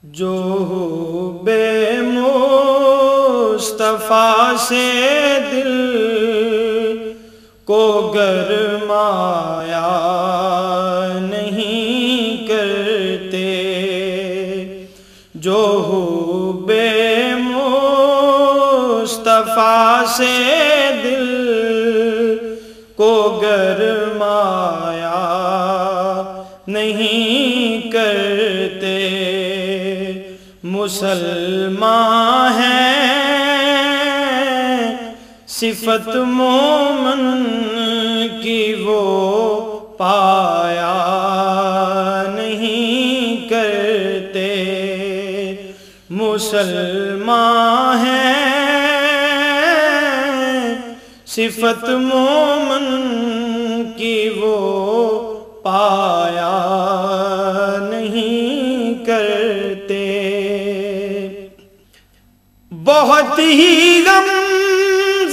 جو بے مصطفیٰ سے دل کو گرمایا نہیں کرتے، جو بے مصطفیٰ سے دل کو گرمایا نہیں کرتے، مسلمان ہیں صفت مومن کی وہ پایا نہیں کرتے، مسلمان ہیں صفت مومن کی وہ پایا نہیں کرتے، بہت ہی غم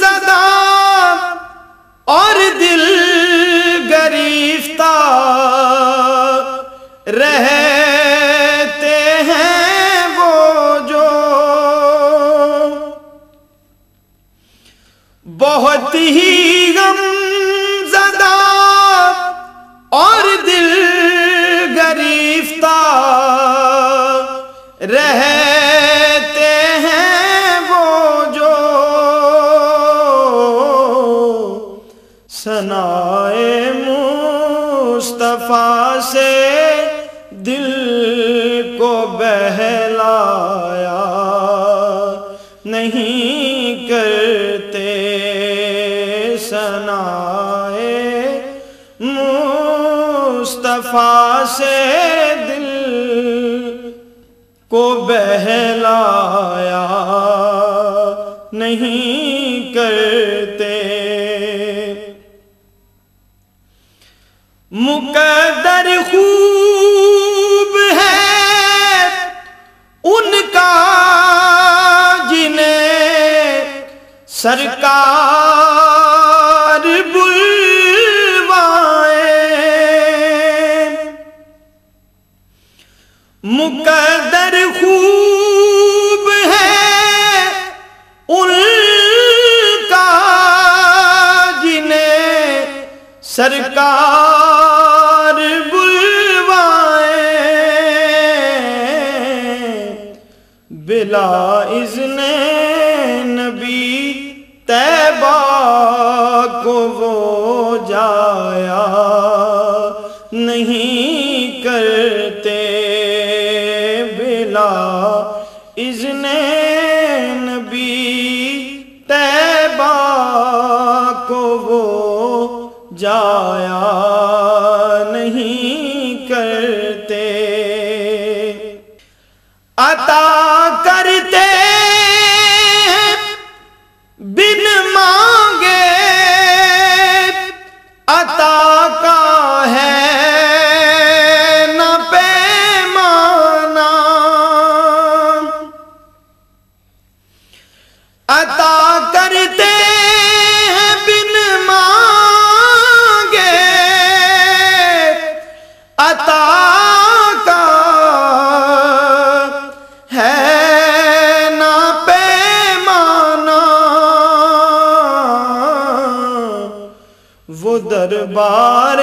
زدہ اور دل گریفتہ رہتے ہیں وہ جو، بہت ہی غم زدہ اور دل گریفتہ رہتے ہیں وہ جو، ثنائے مصطفیٰ سے دل کو بہلایا نہیں کرتے، ثنائے مصطفیٰ سے دل کو بہلایا نہیں کرتے، مقدر خوب ہے ان کا جنہیں سرکار بلوائے، مقدر خوب ہے ان کا جنہیں سرکار بلوائے، بلا اذن نبی طیبہ کو وہ جایا نہیں کرتے، بلا اذن نبی طیبہ کو وہ جایا نہیں کرتے، عطا کرتے بن مانگے عطا کا ہے نہ پیمانہ، عطا کرتے بن مانگے عطا کا ہے نہ پیمانہ، وہ دربار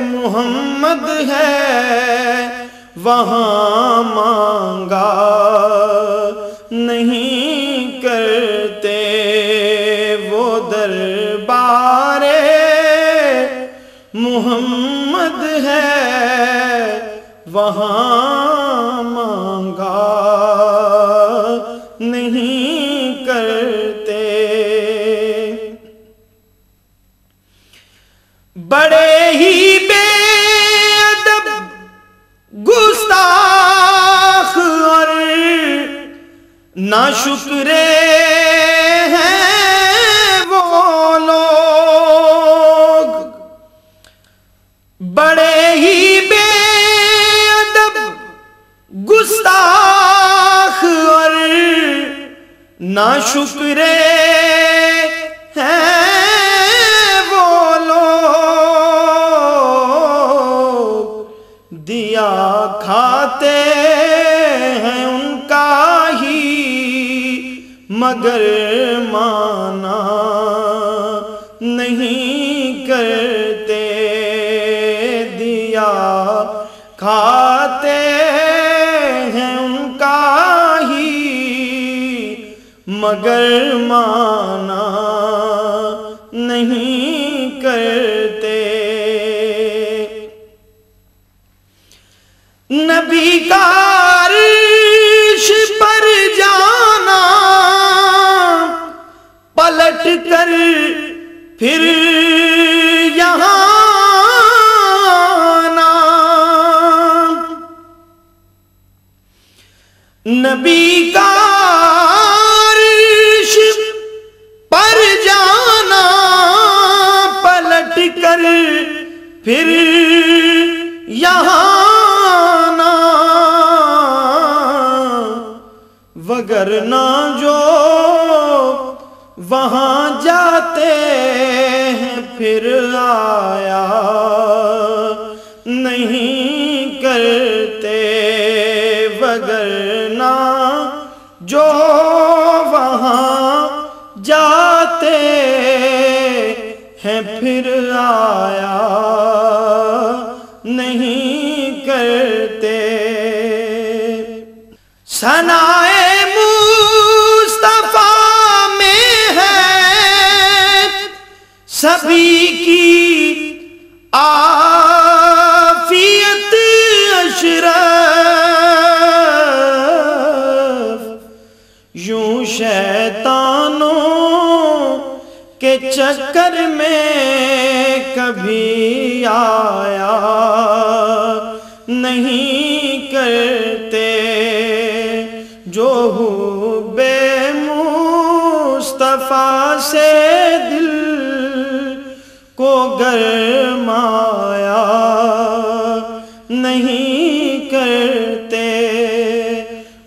محمد ہے وہاں مانگا نہیں کرتے، وہ دربار محمد ہے وہاں مانگا نہیں کرتے، بڑے ہی بے ادب گستاخ اور ناشکرے ہیں وہ لوگ، بڑے ہی بے ادب گستاخ اور ناشکرے ہیں وہ لوگ، دیا کھاتے مگر مانا نہیں کرتے، دیا کھاتے ہیں ان کا ہی مگر مانا نہیں کرتے۔ نبی کا عرش پر جانا، پلٹ کر پھر یہاں آنا، نبی کا عرش پر جانا، پلٹ کر پھر یہاں آنا، وگرنہ جو وہاں جاتے ہیں پھر آیا نہیں کرتے، وگرنہ جو وہاں جاتے ہیں پھر آیا نہیں کرتے۔ ثنائے سبھی کی عافیت اشرف، یوں شیطانوں کے چکر میں کبھی آیا نہیں کرتے، جو حب مصطفیٰ سے دل کو گرمایا نہیں کرتے،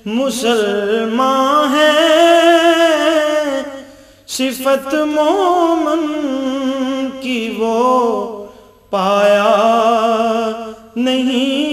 مسلمان ہیں صفت مومن کی وہ پایا نہیں